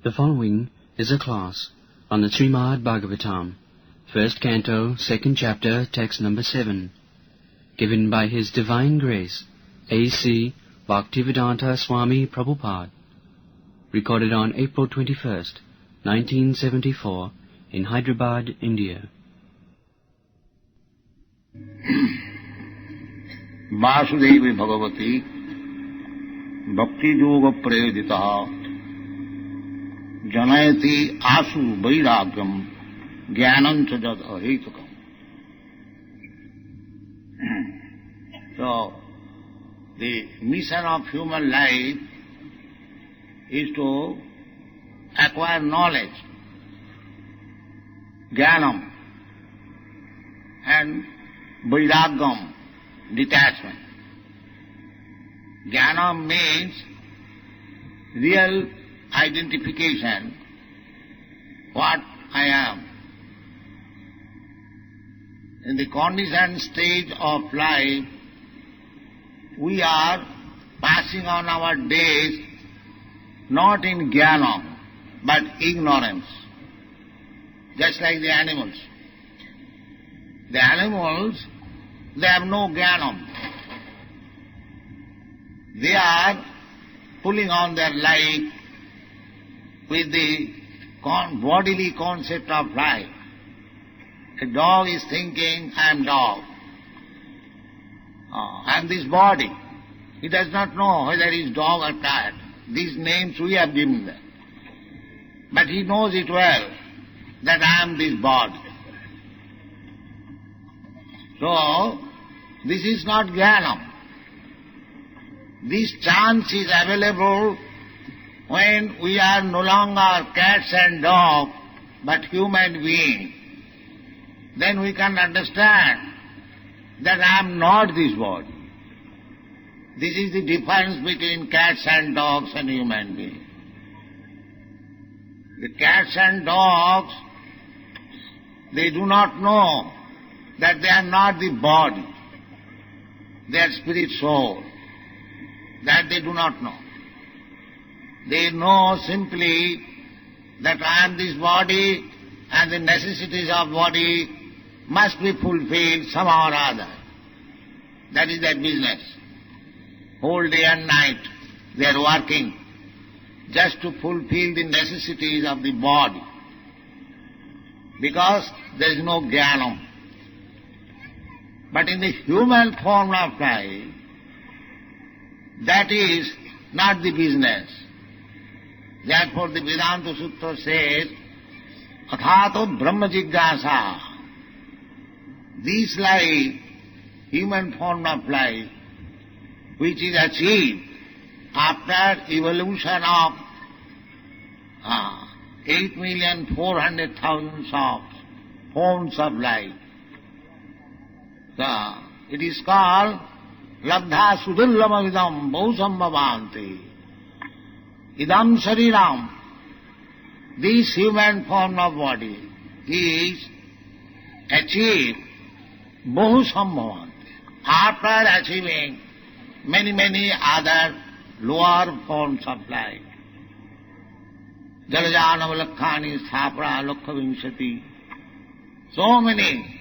The following is a class on the Śrīmad-Bhāgavatam, first canto, second chapter, text number 7, given by His Divine Grace, A.C. Bhaktivedanta Swami Prabhupada, recorded on April 21st, 1974, in Hyderabad, India. Vasudevi Bhagwati भक्ति योग प्रयोजिता जनयति आसु वैराग्यम ज्ञानं च जद अहेतुकम्. So, the mission of human life is to acquire knowledge, jnanam, and vairagyam, detachment. Jnanam means real identification, what I am. In the conditioned stage of life, we are passing on our days not in jnanam, but ignorance, just like the animals. The animals, they have no jnanam. They are pulling on their life with the bodily concept of life. A dog is thinking, I am dog. I am this body. He does not know whether he is dog or cat. These names we have given them. But he knows it well, that I am this body. So, this is not jnanam. This chance is available when we are no longer cats and dogs, but human beings. Then we can understand that I am not this body. This is the difference between cats and dogs and human beings. The cats and dogs, they do not know that they are not the body. They are spirit soul. That they do not know. They know simply that I am this body and the necessities of body must be fulfilled somehow or other. That is their business. Whole day and night they are working just to fulfill the necessities of the body. Because there is no jnanam. But in the human form of life, that is not the business. Therefore the Vedanta Sutra says, Athato Brahma Jigyasa. This life, human form of life, which is achieved after evolution of 8,400,000 of forms of life. So, it is called Labdha Sudurlama Vidam Bhausambhavanti. Idam Shariram. This human form of body is achieved Bhausambhavanti. After achieving many other lower forms of life. Jalajanam Lakhani Sthapra Lakhavinshati. So many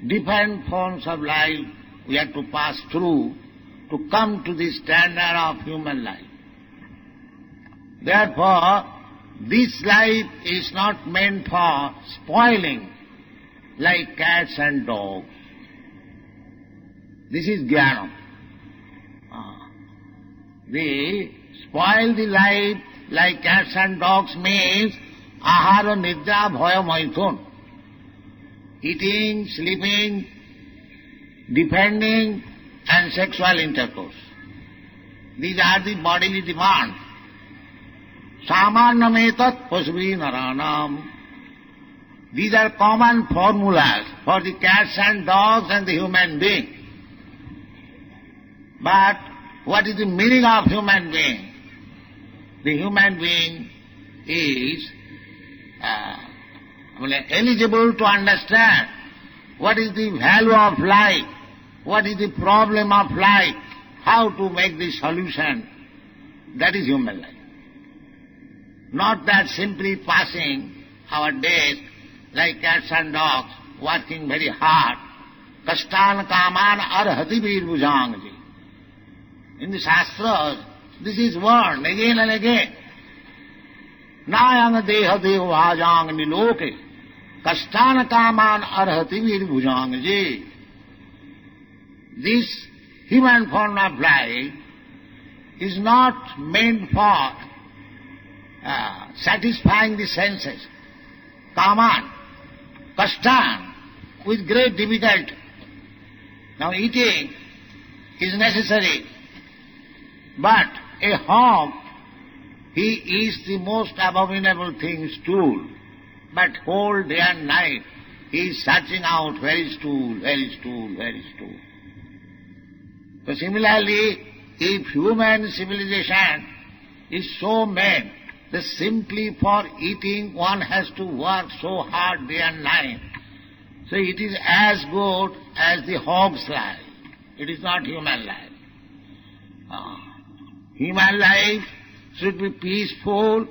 different forms of life we have to pass through to come to the standard of human life. Therefore, this life is not meant for spoiling like cats and dogs. This is jnanam. We spoil the life like cats and dogs means ahara nidra bhaya maithun. Eating, sleeping, defending and sexual intercourse. These are the bodily demands. Samanyametat pasvi naranam. These are common formulas for the cats and dogs and the human being. But what is the meaning of human being? The human being is eligible to understand what is the value of life, what is the problem of life, how to make the solution. That is human life. Not that simply passing our days like cats and dogs, working very hard. Kashtan kaman arhati vir bhujangji. In the Shastras, this is warned again and again. Nayang deha deho bhajang niloke. Kashtan kaman arhati vir bhujangji. This human form of life is not meant for satisfying the senses. Kaman, kashtan, with great difficulty. Now eating is necessary, but a hog, he eats the most abominable thing, stool. But whole day and night he is searching out, where is stool, where is stool, where is stool. So similarly, if human civilization is so made that simply for eating one has to work so hard day and night, so it is as good as the hog's life. It is not human life. Human life should be peaceful.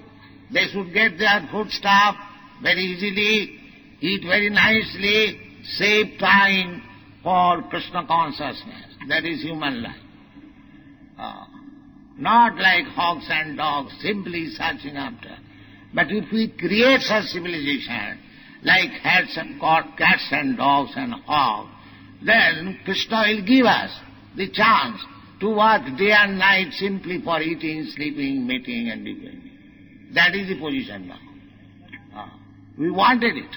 They should get their foodstuff very easily, eat very nicely, save time for Krishna consciousness. That is human life. Not like hogs and dogs, simply searching after. But if we create such civilization, like cats and dogs and hogs, then Krishna will give us the chance to work day and night simply for eating, sleeping, mating and depending. That is the position now. We wanted it.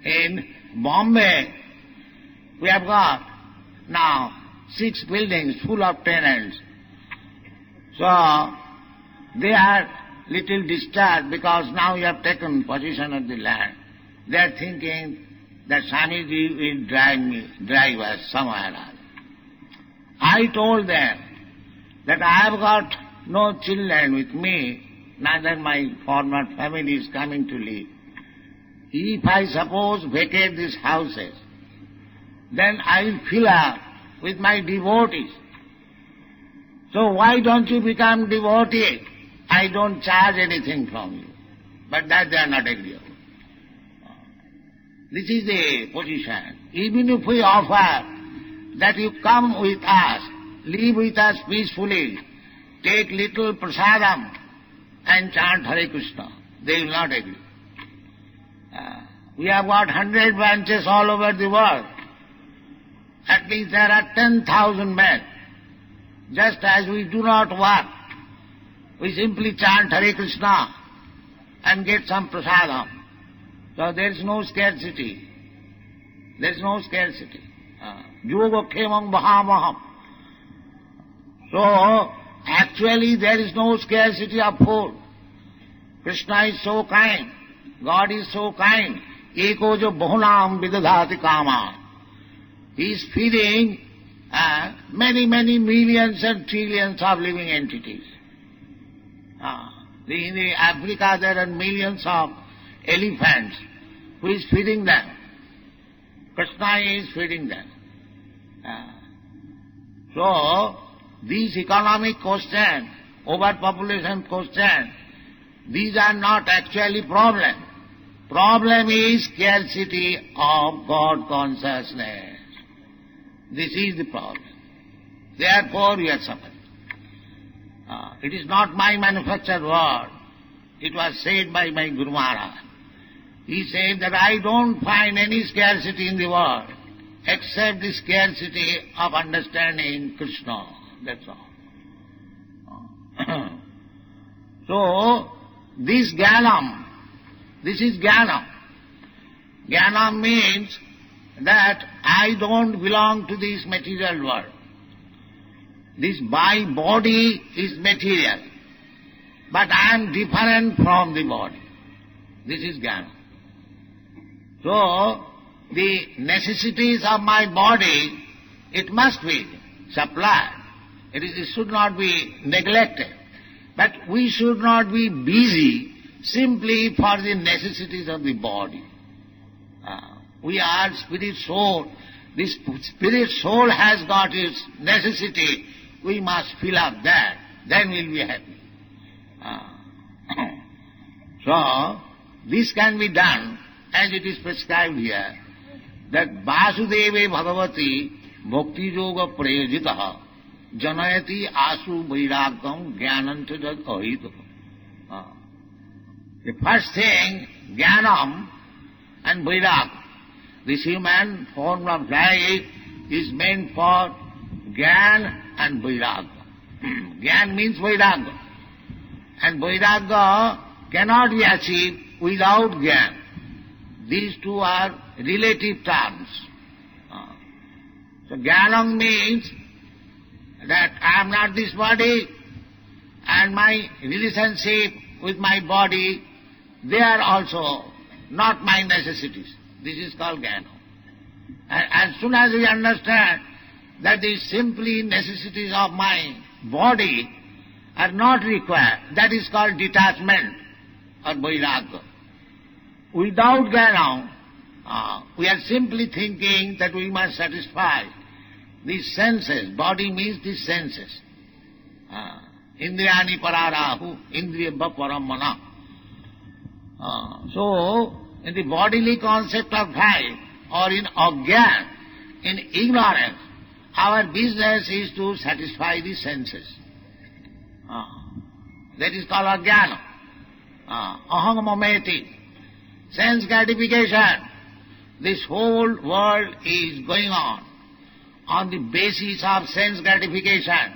In Bombay, we have got now 6 buildings full of tenants. So they are little disturbed because now you have taken possession of the land. They are thinking that Swamiji will drive us somewhere or other. I told them that I have got no children with me, neither my former family is coming to live. If I suppose vacate these houses, then I will fill up with my devotees. So why don't you become devotee? I don't charge anything from you. But that they are not agreeable. This is the position. Even if we offer that you come with us, live with us peacefully, take little prasadam and chant Hare Krishna, they will not agree. We have got 100 branches all over the world. At least there are 10,000 men. Just as we do not work, we simply chant Hare Krishna and get some prasadam. So there is no scarcity. There is no scarcity. Yoga khemam bhahamaham. So actually there is no scarcity of food. Krishna is so kind. God is so kind. Eko jo bahunam vidadhati kama. He is feeding many millions and trillions of living entities. In the Africa there are millions of elephants. Who is feeding them? Krishna is feeding them. So, these economic questions, overpopulation questions, these are not actually problem. Problem is scarcity of God consciousness. This is the problem. Therefore we are suffering. It is not my manufactured word. It was said by my Guru Maharaj. He said that I don't find any scarcity in the world except the scarcity of understanding Krishna. That's all. So, this jnanam, this is jnanam. Jnanam means that I don't belong to this material world. This my body is material, but I am different from the body. This is jnana. So, the necessities of my body, it must be supplied. It should not be neglected. But we should not be busy simply for the necessities of the body. We are spirit soul. This spirit soul has got its necessity. We must fill up that. Then we'll be happy. So, this can be done as it is prescribed here, that Vasudeve Bhagavati Bhakti Yoga Prayojitaha Janayati Asu Vairagam Jnananta Jad Ahita. The first thing, Jnanam and Vairagam. This human form of life is meant for Jnana and Vairagya. Jnana means Vairagya. And Vairagya cannot be achieved without Jnana. These two are relative terms. So Jnanam means that I am not this body, and my relationship with my body, they are also not my necessities. This is called Jnana. And as soon as we understand that the simply necessities of my body are not required, that is called detachment or Vairagya. Without Jnana, we are simply thinking that we must satisfy these senses. Body means these senses. Indriyani pararahu, indriyabha paramana. So, in the bodily concept of life, or in ajnana, in ignorance, our business is to satisfy the senses. That is called ajnana. Aham mameti. Sense gratification. This whole world is going on the basis of sense gratification.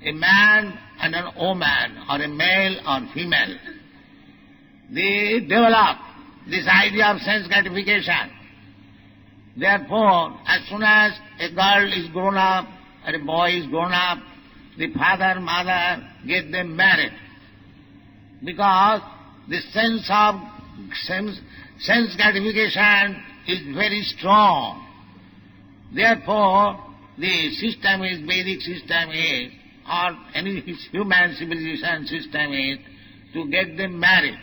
A man and an woman, or a male or female, they develop this idea of sense gratification. Therefore, as soon as a girl is grown up, or a boy is grown up, the father, mother get them married. Because the sense gratification is very strong. Therefore, the system is, Vedic system is, or any human civilization system is, to get them married.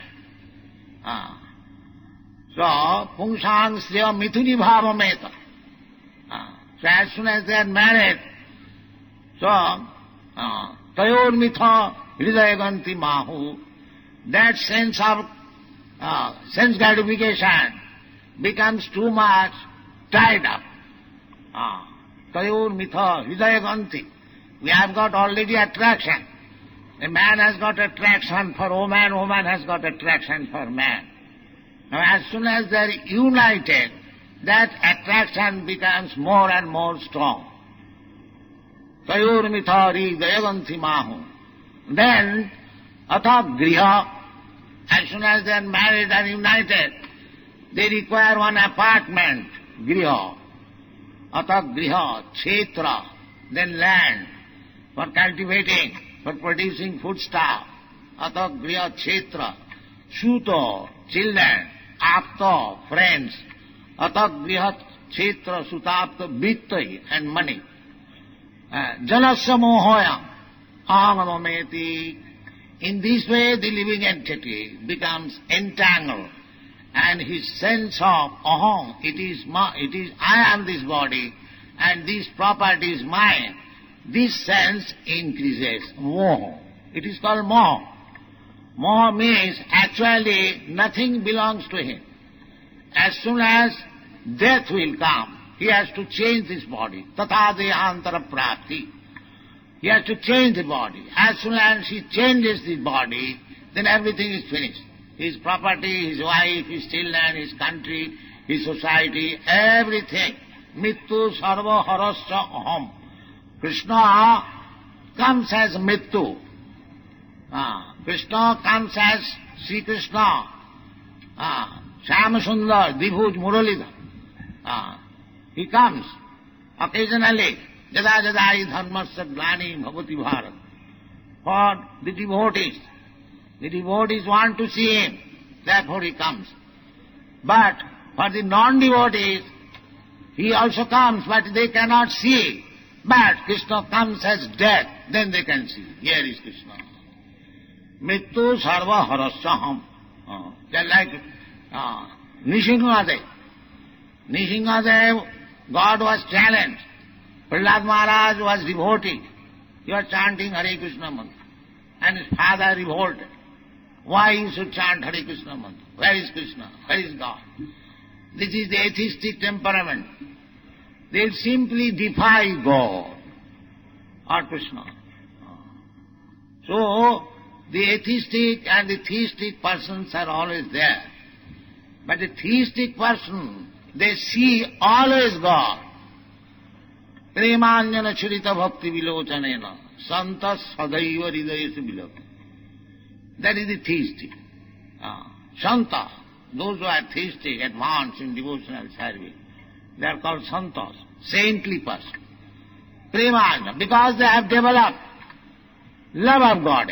So, pungsang sriya mithuni bhavameta. So as soon as they are married, so, tayor mitha hridayaganti mahu, that sense of sense gratification becomes too much tied up. Tayor mitha hridayaganti. We have got already attraction. A man has got attraction for woman, woman has got attraction for man. Now as soon as they are united, that attraction becomes more and more strong. Tayor mithari dayaganti mahu. Then, atha griha, as soon as they are married and united, they require one apartment, griha. Atha griha, kshetra, then land, for cultivating, for producing foodstuff. Atha griha kshetra, suto, children, apta, friends. Atha griha kshetra, sutapta, vittai, and money. Jalasya mohoyam, ahamamameti. In this way the living entity becomes entangled, and his sense of aham, it is I am this body, and this property is mine. This sense increases, moha. It is called moha. Moha means actually nothing belongs to him. As soon as death will come, he has to change this body. Tatha deyantara prapti. He has to change the body. As soon as he changes the body, then everything is finished. His property, his wife, his children, his country, his society, everything. Mittu sarva harasya aham. Krishna comes as Mittu. Krishna comes as Sri Krishna. Shyama Sundar, Dibhuj Muralidhar. He comes occasionally. Jada jadai dharmasya glani bhavati bharat. For the devotees. The devotees want to see him, therefore he comes. But for the non-devotees, he also comes, but they cannot see. But Krishna comes as death, then they can see. Here is Krishna. Mittu sarva harasyaham. Just like Nrsimhadev. Nrsimhadev, God was challenged. Prahlad Maharaj was devotee. He was chanting Hare Krishna mantra. And his father revolted. Why you should chant Hare Krishna mantra? Where is Krishna? Where is God? This is the atheistic temperament. They simply defy God or Krishna. So, the atheistic and the theistic persons are always there. But the theistic person, they see always God. Premanyana churita bhakti vilochanena santas sadaiva hridayesu vilochanena. That is the theistic. Santas, those who are theistic, advanced in devotional service, they are called santas, saintly person. Premanyana, because they have developed love of God.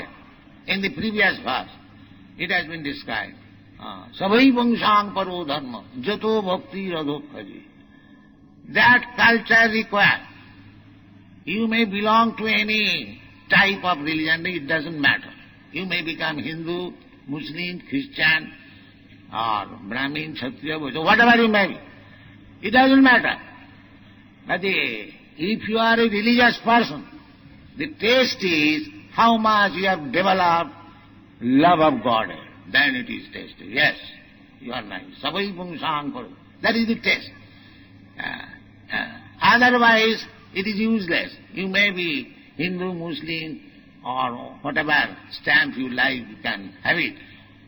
In the previous verse, it has been described. Savai vangshang paro dharma, jato bhakti radhokhaji. That culture requires. You may belong to any type of religion, it doesn't matter. You may become Hindu, Muslim, Christian, or Brahmin, Kshatriya, whatever you may be. It doesn't matter. But if you are a religious person, the taste is how much you have developed love of God. Then it is tasty. Yes, you are nice. Savai pungsang paru. That is the taste. Otherwise, it is useless. You may be Hindu, Muslim, or whatever stamp you like, you can have it.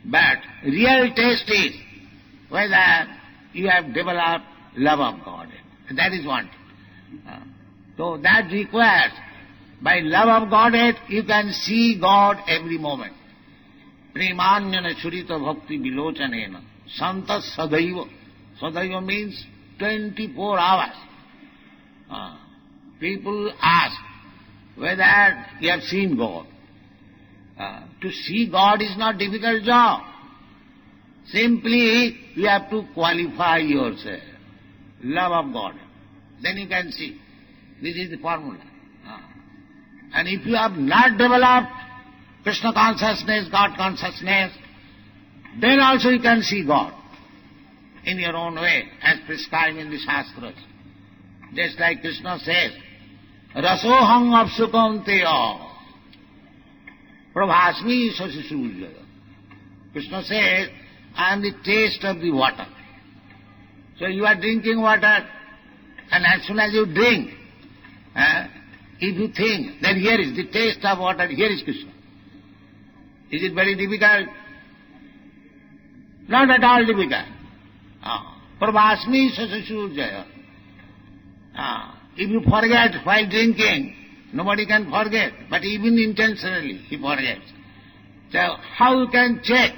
But real taste is whether you have developed love of God. That is one. So that requires, by love of Godhead, you can see God every moment. Premanyana churita bhakti vilochanena santas sadaiva. Sadaiva means 24 hours. People ask whether you have seen God. To see God is not a difficult job. Simply you have to qualify yourself. Love of God. Then you can see. This is the formula. And if you have not developed Krishna consciousness, God consciousness, then also you can see God in your own way, as prescribed in the Shastras. Just like Krishna says, Rasoham apsukam teya prabhasmi sasisurjaya. Krishna says, I am the taste of the water. So you are drinking water, and as soon as you drink, if you think that here is the taste of water, here is Krishna. Is it very difficult? Not at all difficult. Prabhasmi sasisurjaya. If you forget while drinking, nobody can forget, but even intentionally he forgets. So how you can check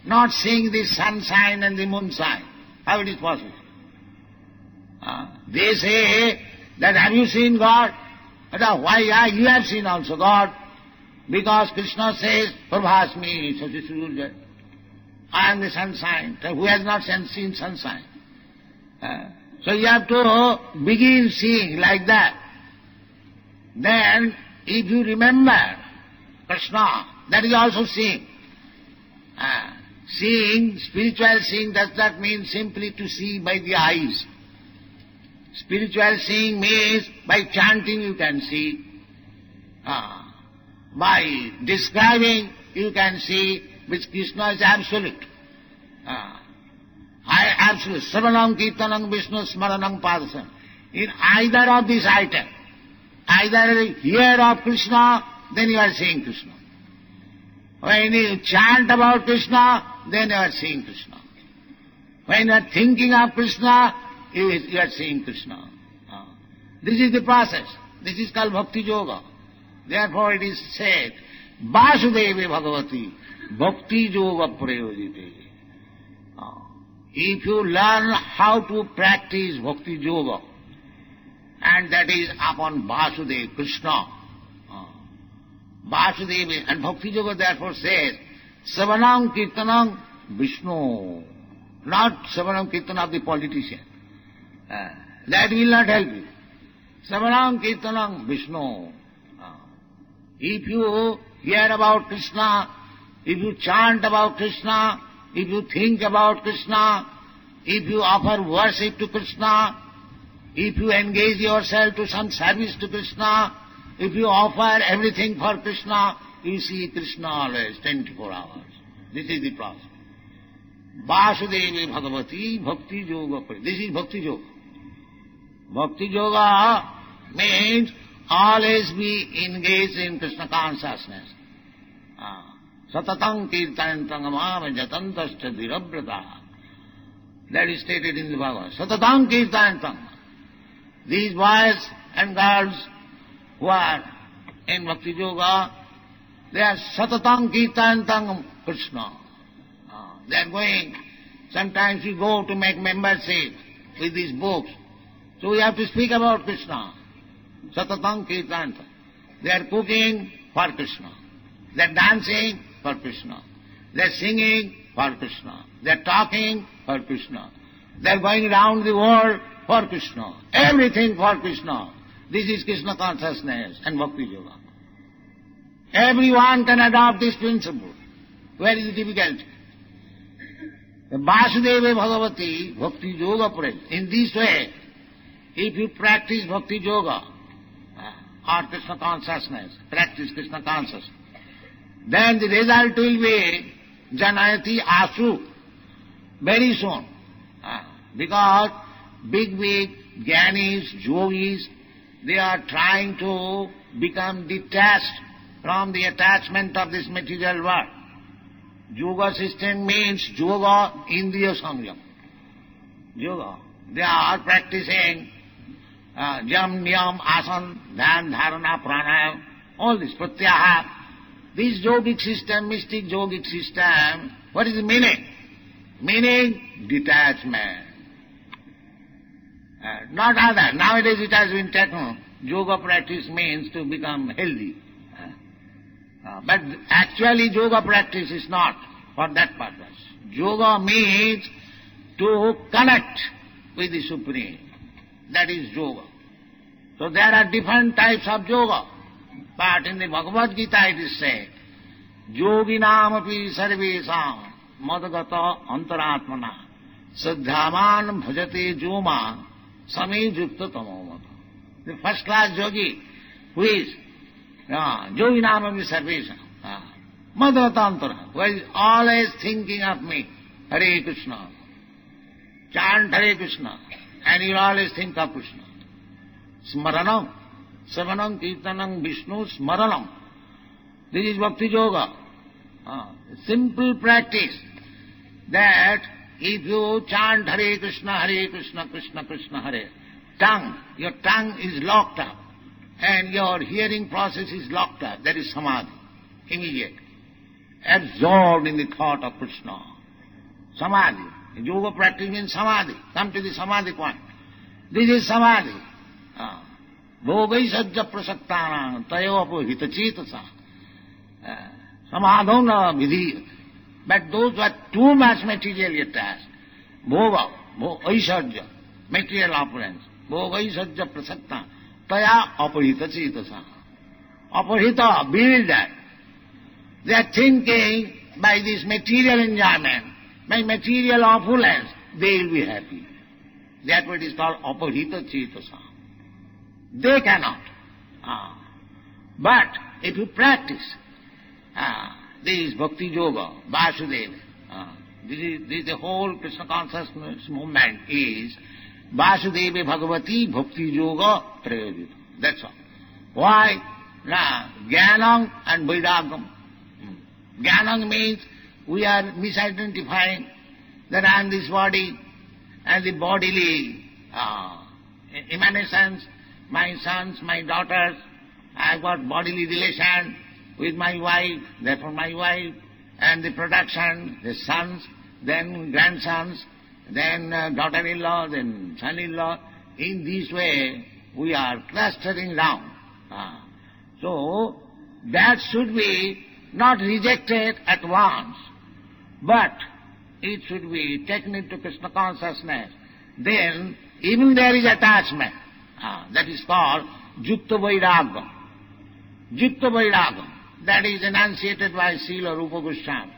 not seeing the sunshine and the moonshine? How it is possible? They say that have you seen God? Why you have seen also God? Because Krishna says, Prabhasmi sasisurjaya. I am the sunshine. So who has not seen sunshine? So you have to begin seeing like that. Then, if you remember Krishna, that is also seeing. Seeing, spiritual seeing does not mean simply to see by the eyes. Spiritual seeing means by chanting you can see. By describing you can see, which Krishna is absolute. Absolute. Sravanam, Kirtanam, Vishnu, Smaranam, Padasam. In either of these items, either hear of Krishna, then you are seeing Krishna. When you chant about Krishna, then you are seeing Krishna. When you are thinking of Krishna, you are seeing Krishna. This is the process. This is called Bhakti Yoga. Therefore it is said, Vasudeve Bhagavati, Bhakti Yoga Prayojite. If you learn how to practice Bhakti Yoga, and that is upon Vasudeva, Krishna, Vasudeva, and Bhakti Yoga therefore says, Savanam Kirtanam Vishnu, not Savanam Kirtanam of the politician. That will not help you. Savanam Kirtanam Vishnu. If you hear about Krishna, if you chant about Krishna, if you think about Krishna, if you offer worship to Krishna, if you engage yourself to some service to Krishna, if you offer everything for Krishna, you see Krishna always, 24 hours. This is the process. Vasudeve Bhagavati Bhakti Yoga. This is Bhakti Yoga. Bhakti Yoga means always be engaged in Krishna consciousness. Satatang kirtantam amam jatantascha dhirabrata. That is stated in the Bhagavad. Satatang kirtantam. These boys and girls who are in Bhakti Yoga, they are satatang kirtantam Krishna. They are going, sometimes we go to make membership with these books. So we have to speak about Krishna. Satatang kirtantam. They are cooking for Krishna. They are dancing for Krishna. They are singing for Krishna. They are talking for Krishna. They are going around the world for Krishna. Everything for Krishna. This is Krishna consciousness and Bhakti Yoga. Everyone can adopt this principle. Where is the difficulty? The Vasudeva Bhagavati Bhakti Yoga praise. In this way, if you practice Bhakti Yoga or Krishna consciousness, practice Krishna consciousness, then the result will be Janayati Asu very soon. Because big Jnanis, Yogis, they are trying to become detached from the attachment of this material world. Yoga system means yoga indriya samyam. Yoga. They are practicing jam, niyam, asan, dhyan, dharana, pranayam, all this, pratyaha. This yogic system, mystic yogic system, what is the meaning? Meaning detachment. Not other. Nowadays it has been taken. Yoga practice means to become healthy. But actually yoga practice is not for that purpose. Yoga means to connect with the Supreme. That is yoga. So there are different types of yoga. But in the Bhagavad Gita it is said, Yoginam api sarvesam madagata antaratmana saddhaman bhajate joma sami yukta tamomata. The first class yogi who is Yoginam api sarvesam madagata antara, who is always thinking of me, Hare Krishna. Chant Hare Krishna and you always think of Krishna. Smaranam. Savanam, Kirtanam, Vishnu, Smaranam. This is Bhakti Yoga. Simple practice that if you chant Hare Krishna, Krishna Krishna, Hare, your tongue is locked up and your hearing process is locked up. That is Samadhi, immediate. Absorbed in the thought of Krishna. Samadhi. Yoga practice means Samadhi. Come to the Samadhi point. This is Samadhi. Bhogai sajja prasaktānaṁ tayopo hitacetasa samadho na vidhi. But those who are too much materially attached, bhoga, aisarja, material opulence, bhogai sajja prasaktānaṁ taya aparhitacetasa. Aparhita, bewildered. They are thinking by this material enjoyment, by material opulence, they will be happy. That's what is called aparhitacetasa. They cannot. But if you practice, this is Bhakti Yoga, Vasudeva. This is the whole Krishna consciousness movement is Vasudeva Bhagavati Bhakti Yoga Prayojita. That's all. Why? Jnanam and Vairagam. Jnanam means we are misidentifying that I am this body and the bodily emanations, my sons, my daughters, I have got bodily relation with my wife, therefore my wife, and the production, the sons, then grandsons, then daughter-in-law, then son-in-law. In this way, we are clustering round. So, that should be not rejected at once, but it should be taken into Krishna consciousness. Then, even there is attachment. That is called Yukta Vairagam. Yukta Vairagam. That is enunciated by Srila Rupa Goswami.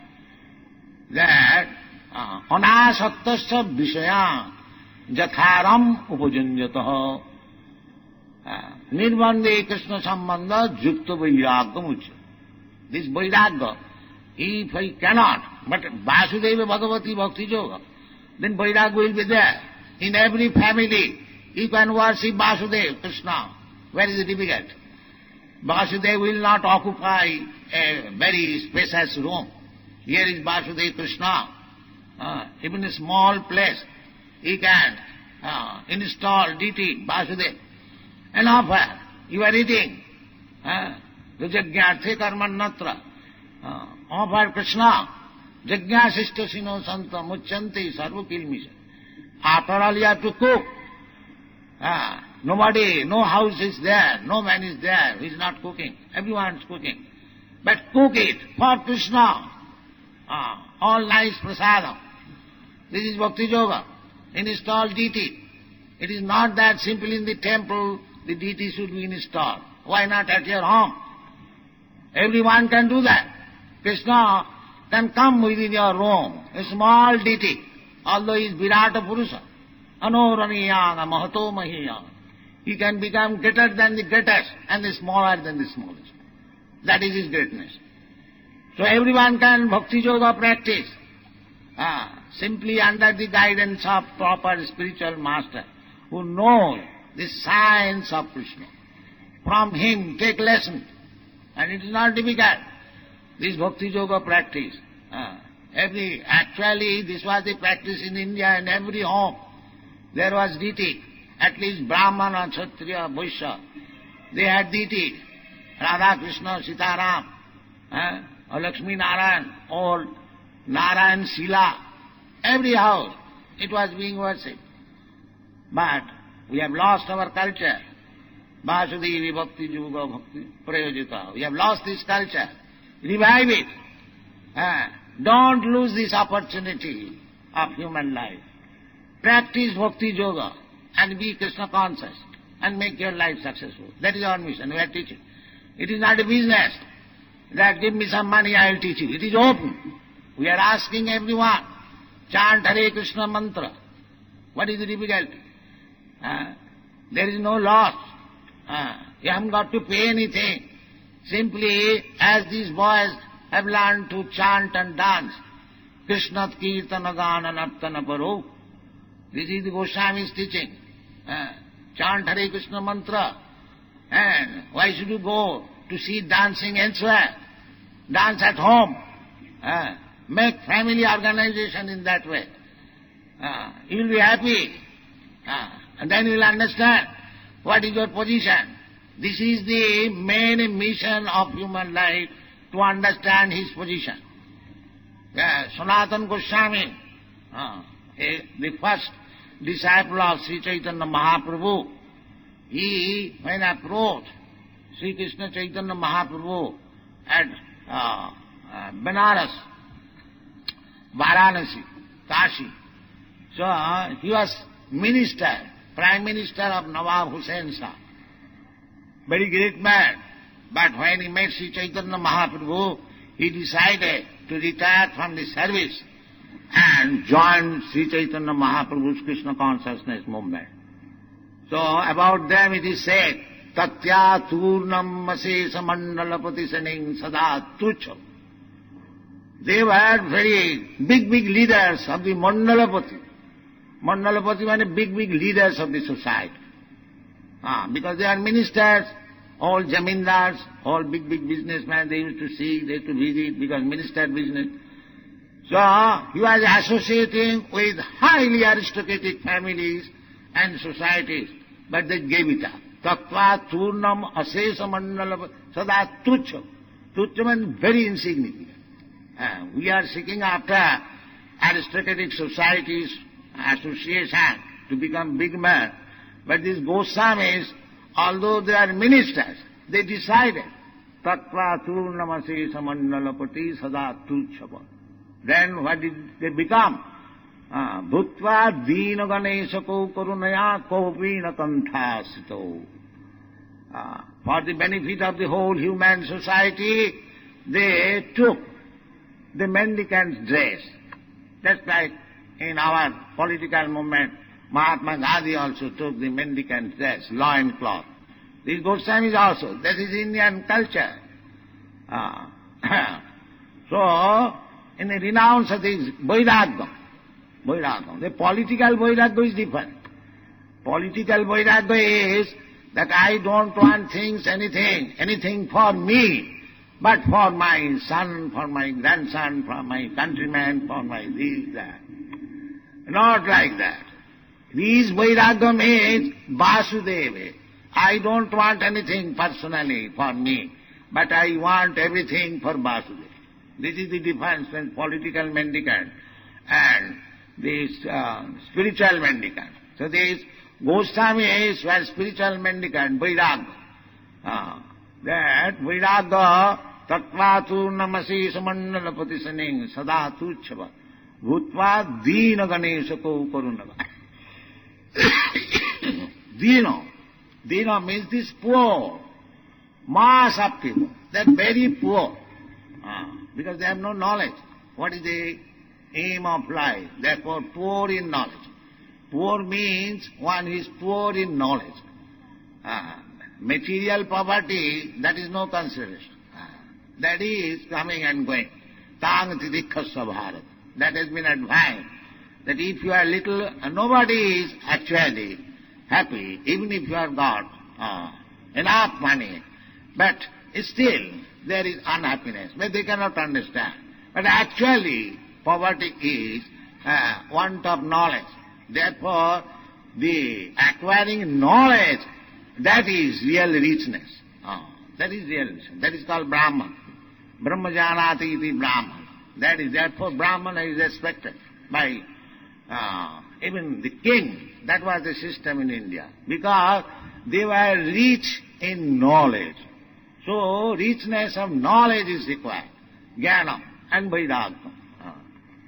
That anasattasya vishaya jatharam upajanyataha nirbandhe Krishna sambandha Yukta Vairagam ucca. This Vairagam If I cannot, but Vasudeva Bhagavati Bhakti Yoga, then Vairagya will be there. In every family, you can worship Vasudeva, Krishna. Where is it difficult? Vasudeva will not occupy a very spacious room. Here is Vasudeva Krishna. Even a small place, he can install deity, Vasudeva, and offer. You are eating. Yajñārthe karmannatra. Offer Krishna. Yajñāsishta sino santa muchanti sarva kilmisha. After all you have to cook. Nobody, no house is there, no man is there who is not cooking. Everyone is cooking. But cook it for Krishna. All nice prasadam. This is Bhakti Yoga. Install deity. It is not that simply in the temple the deity should be installed. Why not at your home? Everyone can do that. Krishna can come within your room, a small deity, although he is Virata Purusha. Anoraniyana Mahato Mahiyana. He can become greater than the greatest and the smaller than the smallest. That is his greatness. So everyone can Bhakti Yoga practice. Simply under the guidance of proper spiritual master who knows the science of Krishna. From him take lesson. And it is not difficult. This Bhakti Yoga practice. Actually this was the practice in India in every home. There was deity. At least Brahmana, Kshatriya, Vaishya. They had deity. Radha, Krishna, Sitaram, or Lakshmi Narayan, or Narayan Sila. Every house it was being worshipped. But we have lost our culture. Vasudevi Bhakti Yoga Bhakti Prayojita. We have lost this culture. Revive it. Don't lose this opportunity of human life. Practice Bhakti Yoga and be Krishna conscious and make your life successful. That is our mission. We are teaching. It is not a business that give me some money, I will teach you. It is open. We are asking everyone, chant Hare Krishna mantra. What is the difficulty? There is no loss. You haven't got to pay anything. Simply, as these boys have learned to chant and dance, Krishna Kirtana Gana Nartana Paro. This is the Goswami's teaching. Chant Hare Krishna mantra. And why should you go to see dancing elsewhere? Dance at home. Make family organization in that way. You will be happy. And then you will understand what is your position. This is the main mission of human life, to understand his position. Sanatana Goswami, the first disciple of Sri Chaitanya Mahaprabhu, he, when approached Sri Krishna Chaitanya Mahaprabhu at Benares, Varanasi, Kashi, so he was minister, Prime Minister of Nawab Hussain Shah. Very great man. But when he met Sri Chaitanya Mahaprabhu, he decided to retire from the service and join Sri Chaitanya Mahaprabhu's Krishna consciousness movement. So about them it is said, Tatya Turnam Masesa Mandalapati Saning Sada Tucham. They were very big leaders of the Mandalapati. Mandalapati means big leaders of the society. Because they are ministers, all jamindars, all big businessmen, they used to see, they used to visit, because minister business. So he was associating with highly aristocratic families and societies, but they gave it up. Tattva Turnam Asesa Mandala Sada Tucham. Tucham means very insignificant. We are seeking after aristocratic societies, association, to become big men. But these Goswamis, although they are ministers, they decided, Tattva Turnamase Samandalapati Sada Tuchava. Then what did they become? Bhutva Dina Ganeshako Karunaya Kopina Kanthasito. For the benefit of the whole human society, they took the mendicant's dress. Just like in our political movement, Mahatma Gandhi also took the mendicant's dress, loin cloth. These Goswamis also, that is Indian culture. So, in the renounce of this Vairagya, the political Vairagya is different. Political Vairagya is that I don't want anything for me, but for my son, for my grandson, for my countrymen, for my this, that. Not like that. This Vairagya means Vasudeva. I don't want anything personally for me, but I want everything for Vasudeva. This is the difference between political mendicant and this spiritual mendicant. So this Goswamis were spiritual mendicant, Vairagya. That Vairagya tattvatu namasi samandalapati saning sada tuchava bhutva dina ganeshako karunava. Dina means this poor, mass of people. They are very poor because they have no knowledge. What is the aim of life? Therefore, poor in knowledge. Poor means one who is poor in knowledge. Material poverty, that is no consideration. That is coming and going. Tang tidikkhasya bharat. That has been advised. That if you are little, nobody is actually happy, even if you have got enough money. But still, there is unhappiness. But they cannot understand. But actually, poverty is want of knowledge. Therefore, the acquiring knowledge, that is real richness. That is real richness. That is called Brahman. Brahma janati iti Brahman. That is, therefore, Brahmana is respected by even the king. That was the system in India. Because they were rich in knowledge. So, richness of knowledge is required. Jnana and Vairagya.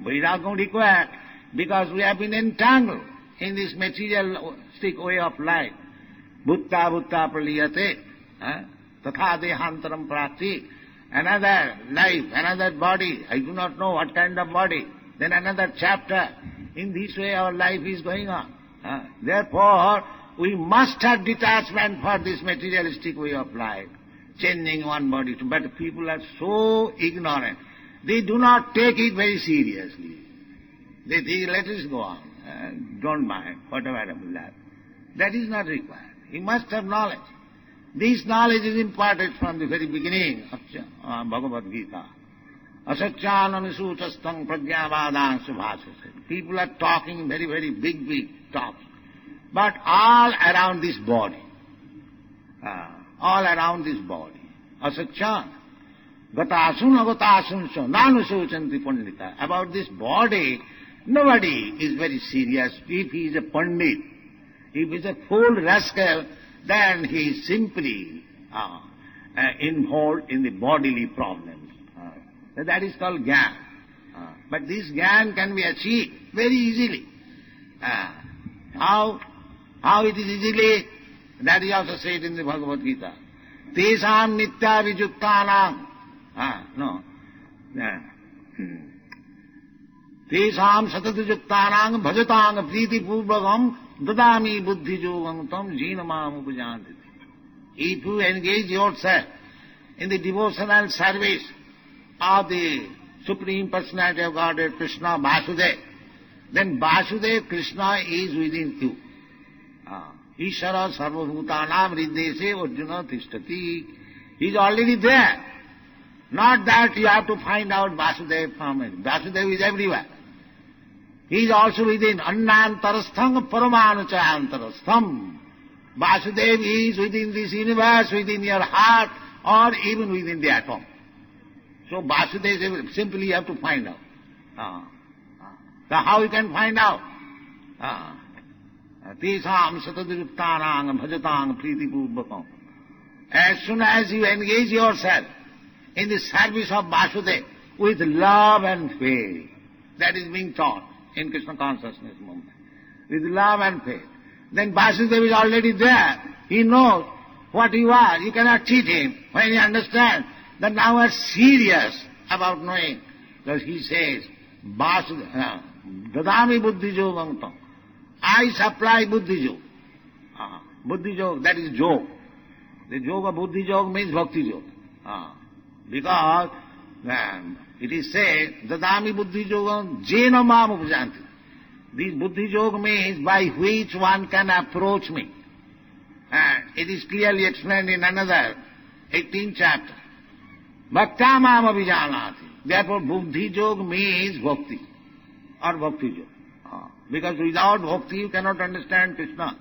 Vairagya required because we have been entangled in this materialistic way of life. Bhutta praliyate, tatha dehantaram prati. Another life, another body. I do not know what kind of body. Then another chapter. In this way our life is going on. Therefore, we must have detachment for this materialistic way of life. Changing one body to, but people are so ignorant. They do not take it very seriously. They think, let us go on, don't mind, whatever will happen. That is not required. You must have knowledge. This knowledge is imparted from the very beginning of Bhagavad Gita. Asacchānanisutastam pragyāvādāṁ subhāsase. People are talking very, very big talks. But all around this body. All around this body. Asacchāna. Gatasun agatasun so nanusuchanti pandita. About this body, nobody is very serious. If he is a pandit, if he is a fool rascal, then he is simply involved in the bodily problems. That is called jnana. But this jnana can be achieved very easily. How it is easily? That is also said in the Bhagavad Gita. Tesam nitya vijuktanam. Tesam satatujuktanam bhajatāṁ prīti pūrbhagam dadāmi buddhi yogam tam jīnamām upajanti. If you engage yourself in the devotional service of the Supreme Personality of Godhead, Krishna, Vasudeva, then Vasudeva, Krishna is within you. Ishara sarvabhutanam riddese arjuna tishtati. He is already there. Not that you have to find out Vasudeva from it. Vasudeva is everywhere. He is also within annantarastham paramanuchayantarastham. Vasudeva is within this universe, within your heart, or even within the atom. So Vasudeva simply you have to find out. So how you can find out? Tesam satadriptanang bhajatang priti pūrbhakam. As soon as you engage yourself in the service of Vasudeva with love and faith, that is being taught in Krishna consciousness movement, with love and faith, then Vasudeva is already there. He knows what you are. You cannot cheat him when you understand that now we are serious about knowing. Because he says, dadami buddhi yogam tam. I supply buddhi yoga. Buddhi yoga, that is yoga. The yoga buddhi yoga means bhakti yoga. Because It is said, Dadami buddhi yogam jena mam upajanti. This buddhi yoga means by which one can approach me. And it is clearly explained in another 18th chapter. Bhakta mam abhijanati. Therefore buddhi yoga means bhakti or bhakti yoga. Because without bhakti you cannot understand Krishna.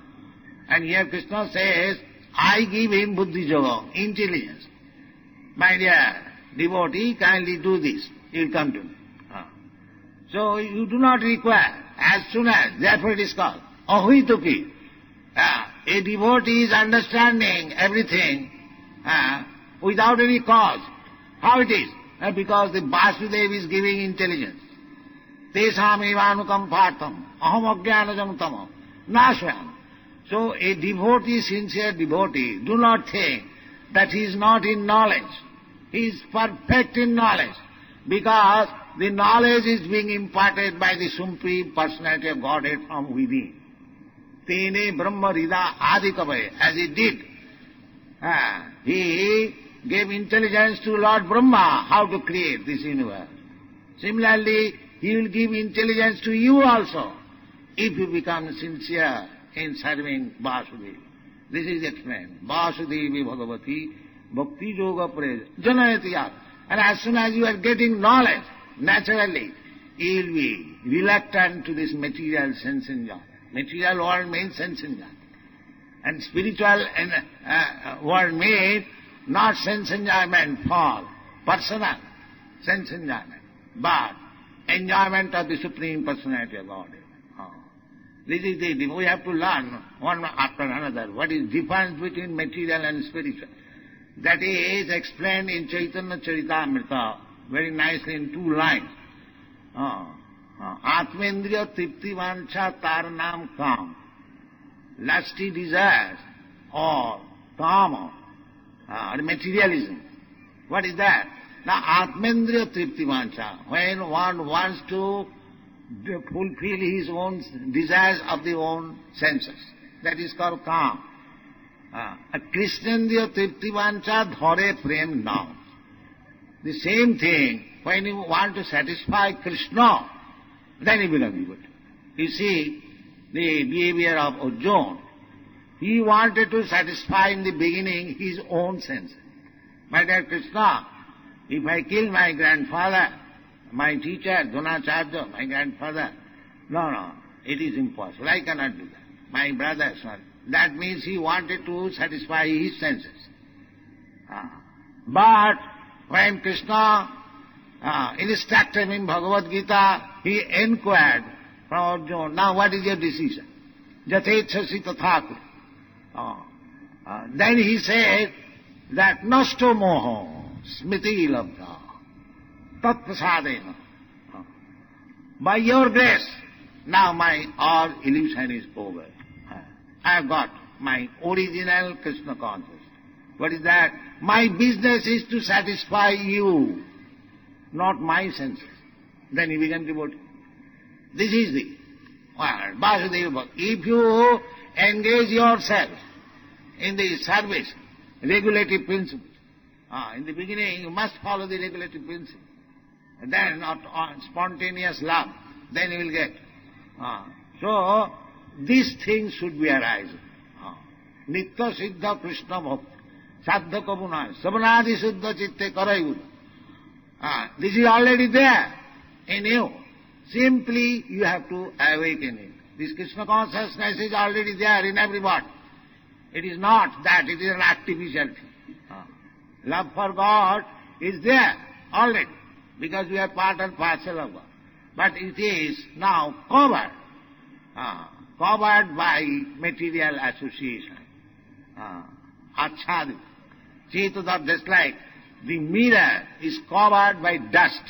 And here Krishna says, I give him buddhi yoga, intelligence. My dear devotee, kindly do this. He will come to me. So you do not require. As soon as, therefore it is called ahituki. A devotee is understanding everything without any cause. How it is? Because the Vasudeva is giving intelligence. Tesam evanukampartam aham ajnanajam tamam nashayam. So a devotee, sincere devotee, do not think that he is not in knowledge. He is perfect in knowledge, because the knowledge is being imparted by the Supreme Personality of Godhead from within. Tene Brahma Rida Adikavaya, as he did. He gave intelligence to Lord Brahma how to create this universe. Similarly, he will give intelligence to you also, if you become sincere in serving Vasudeva. This is explained. Vasudevi Bhagavati Bhakti Yoga Praj Janayati Yat. And as soon as you are getting knowledge, naturally, you will be reluctant to this material sense enjoyment. Material world means sense enjoyment. And spiritual world means not sense enjoyment for personal sense enjoyment, but enjoyment of the Supreme Personality of Godhead. This is the we have to learn one after another what is difference between material and spiritual. That is explained in Chaitanya Charitamrita very nicely in 2 lines. Atmendriya tripti vancha taranam kam. Lusty desires or kama or materialism. What is that? Now Atmendriya tripti vancha, when one wants to fulfill his own desires of the own senses, that is called kama. Krishnendriya tripti vancha dhare prem nam. The same thing, when you want to satisfy Krishna, then he becomes devotee. You see, the behavior of Arjuna, he wanted to satisfy in the beginning his own senses. My dear Krishna, if I kill my grandfather, my teacher, Dronacharya, my grandfather, no, it is impossible. I cannot do that. My brother, son. That means he wanted to satisfy his senses. But when Krishna instructed him in Bhagavad Gita, he inquired from Arjuna, now what is your decision? Jatechasi tathaku. Then he said that nasto moho smriti labdha tat prasadena. By your grace, now my all illusion is over. I have got my original Krishna consciousness. What is that? My business is to satisfy you, not my senses. Then he began devotee. This is the Vasudeva Bhakti. If you engage yourself in the service, regulative principles, in the beginning you must follow the regulative principle. And then not spontaneous love, then you will get. So, these things should be arising. Nitya Siddha Krishna Bhakti. Saddha Kabuna. Sabanadi Siddha Chitte Karayuda. This is already there in you. Simply you have to awaken it. This Krishna consciousness is already there in everybody. It is not that it is an artificial thing. Love for God is there already, because we are part and parcel of God. But it is now covered by material association. Achhadit. Chetadar, just like the mirror is covered by dust.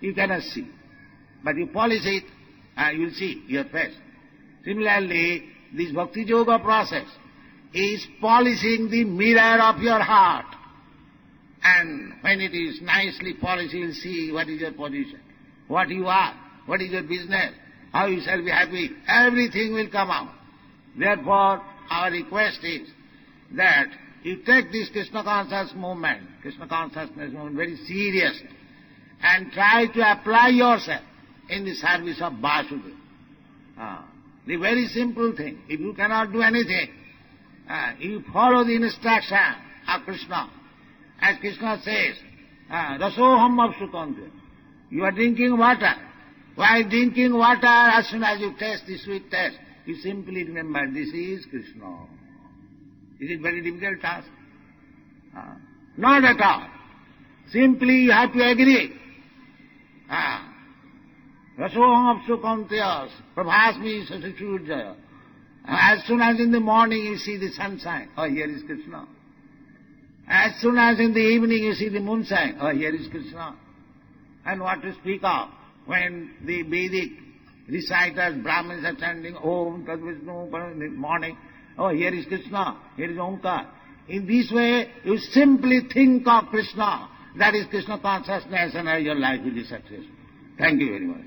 You cannot see. But you polish it, you will see your face. Similarly, this Bhakti Yoga process is polishing the mirror of your heart. And when it is nicely polished, you will see what is your position, what you are, what is your business, how you shall be happy. Everything will come out. Therefore, our request is that you take this Krishna consciousness movement very seriously. and try to apply yourself in the service of Vasudeva. The very simple thing. If you cannot do anything, you follow the instruction of Krishna. As Krishna says, Rasoham apsukantya. You are drinking water. While drinking water, as soon as you taste the sweet taste, you simply remember, this is Krishna. Is it very difficult task? Not at all. Simply you have to agree. Rasoham apsukantya, prabhasmi sasachurjaya. As soon as in the morning you see the sunshine, oh, here is Krishna. As soon as in the evening you see the moonshine, oh, here is Krishna. And what to speak of when the Vedic reciters, Brahmins are chanting Om Tad Vishnu in the morning, oh, here is Krishna, here is Omkar. In this way, you simply think of Krishna. That is Krishna consciousness, and your life will be successful. Thank you very much.